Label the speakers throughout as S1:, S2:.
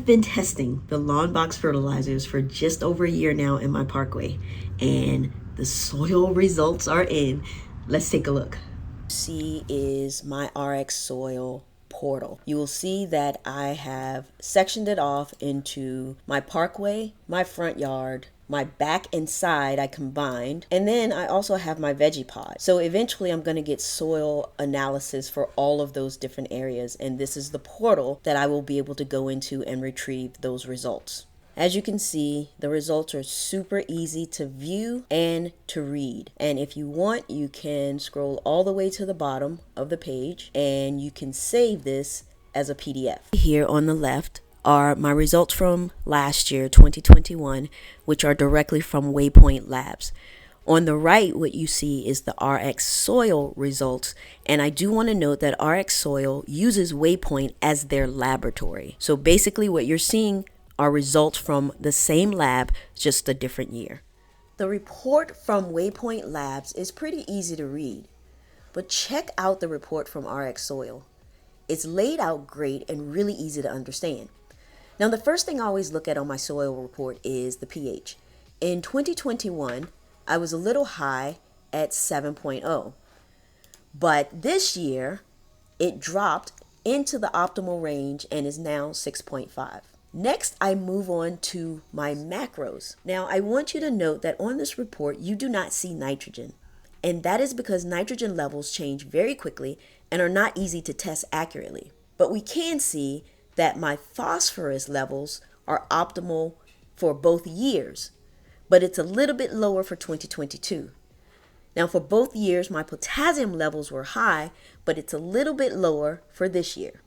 S1: been testing the LawnBox fertilizers for just over a year now in my parkway, and the soil results are in. Let's take a look. See is my RX soil portal. You will see that I have sectioned it off into my parkway, my front yard, my back and side I combined, and then I also have my veggie pod. So eventually I'm going to get soil analysis for all of those different areas, and this is the portal that I will be able to go into and retrieve those results. As you can see, the results are super easy to view and to read. And if you want, you can scroll all the way to the bottom of the page and you can save this as a PDF. Here on the left are my results from last year, 2021, which are directly from Waypoint Labs. On the right, what you see is the RX Soil results, and I do want to note that RX Soil uses Waypoint as their laboratory. So basically what you're seeing are results from the same lab, just a different year. The report from Waypoint Labs is pretty easy to read, but check out the report from RX Soil. It's laid out great and really easy to understand. Now, the first thing I always look at on my soil report is the pH. In 2021, I was a little high at 7.0, but this year it dropped into the optimal range and is now 6.5. Next, I move on to my macros. Now, I want you to note that on this report, you do not see nitrogen, and that is because nitrogen levels change very quickly and are not easy to test accurately. But we can see that my phosphorus levels are optimal for both years, but it's a little bit lower for 2022. Now, for both years, my potassium levels were high, but it's a little bit lower for this year.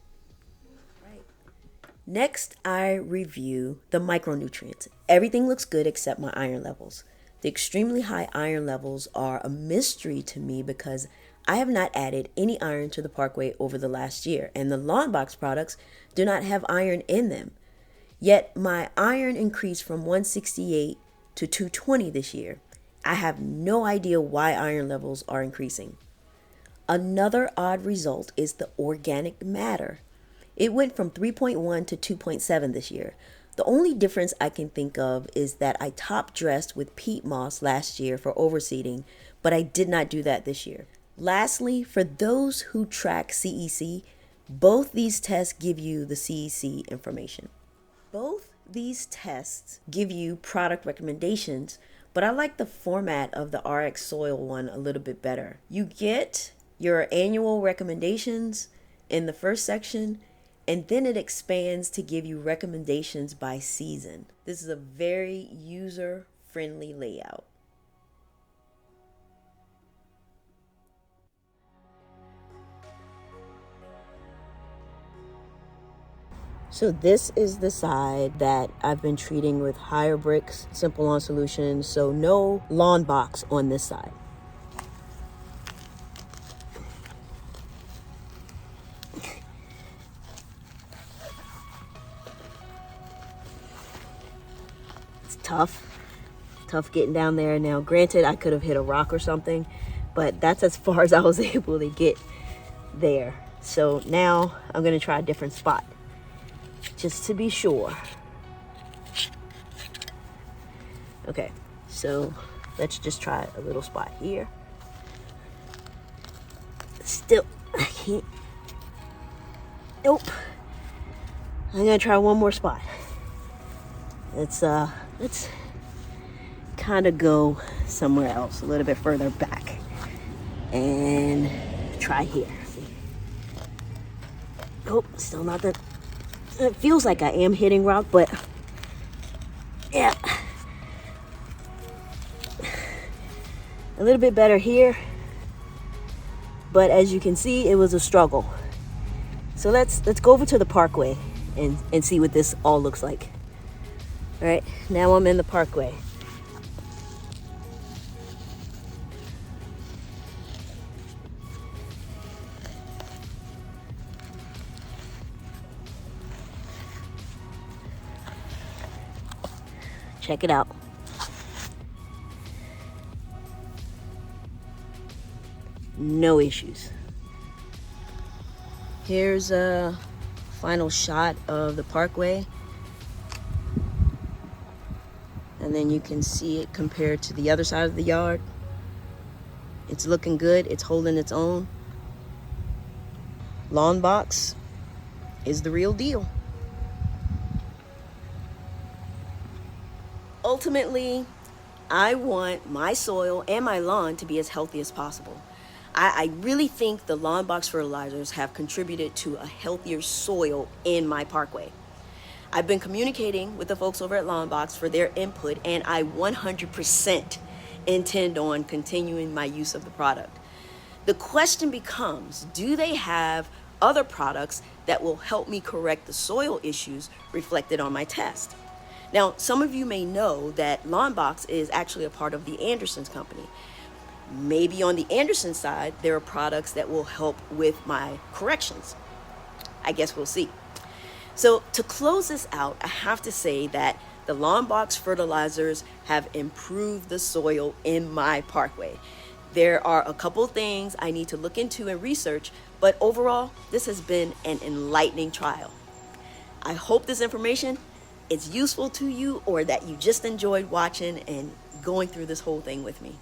S1: Next, I review the micronutrients. Everything looks good except my iron levels. The extremely high iron levels are a mystery to me because I have not added any iron to the parkway over the last year, and the LawnBox products do not have iron in them. Yet my iron increased from 168 to 220 this year. I have no idea why iron levels are increasing. Another odd result is the organic matter. It went from 3.1 to 2.7 this year. The only difference I can think of is that I top dressed with peat moss last year for overseeding, but I did not do that this year. Lastly, for those who track CEC, both these tests give you the CEC information. Both these tests give you product recommendations, but I like the format of the RX Soil one a little bit better. You get your annual recommendations in the first section, and then it expands to give you recommendations by season. This is a very user-friendly layout. So this is the side that I've been treating with higher bricks, simple lawn solutions, so no LawnBox on this side. It's tough getting down there. Now, granted, I could have hit a rock or something, but that's as far as I was able to get there. So now I'm gonna try a different spot, just to be sure. Okay, so let's just try a little spot here. Still, I can't. Nope. I'm gonna try one more spot. Let's kind of go somewhere else, a little bit further back, and try here. Nope, still not that. It feels like I am hitting rock, but yeah, a little bit better here. But as you can see, it was a struggle. So let's go over to the parkway and see what this all looks like. All right, now I'm in the parkway. Check it out. No issues. Here's a final shot of the parkway. And then you can see it compared to the other side of the yard. It's looking good. It's holding its own. LawnBox is the real deal. Ultimately, I want my soil and my lawn to be as healthy as possible. I really think the LawnBox fertilizers have contributed to a healthier soil in my parkway. I've been communicating with the folks over at LawnBox for their input, and I 100% intend on continuing my use of the product. The question becomes, do they have other products that will help me correct the soil issues reflected on my test? Now, some of you may know that LawnBox is actually a part of the Anderson's company. Maybe on the Anderson side, there are products that will help with my corrections. I guess we'll see. So to close this out, I have to say that the LawnBox fertilizers have improved the soil in my parkway. There are a couple things I need to look into and research, but overall, this has been an enlightening trial. I hope this information is useful to you, or that you just enjoyed watching and going through this whole thing with me.